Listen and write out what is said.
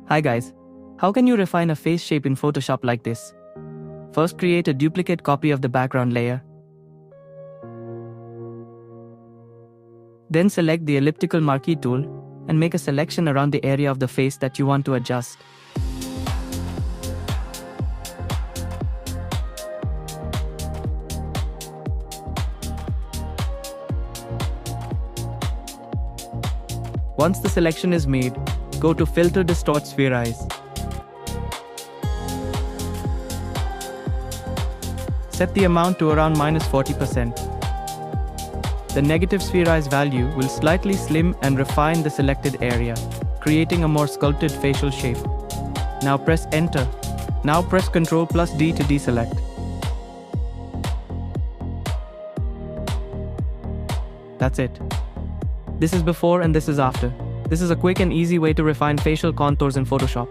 Hi guys, how can you refine a face shape in Photoshop like this? First, create a duplicate copy of the background layer. Then select the elliptical marquee tool and make a selection around the area of the face that you want to adjust. Once the selection is made, go to Filter Distort Spherize. Set the amount to around -40%. The negative spherize value will slightly slim and refine the selected area, creating a more sculpted facial shape. Now press Enter. Now press Ctrl+D to deselect. That's it. This is before and this is after. This is a quick and easy way to refine facial contours in Photoshop.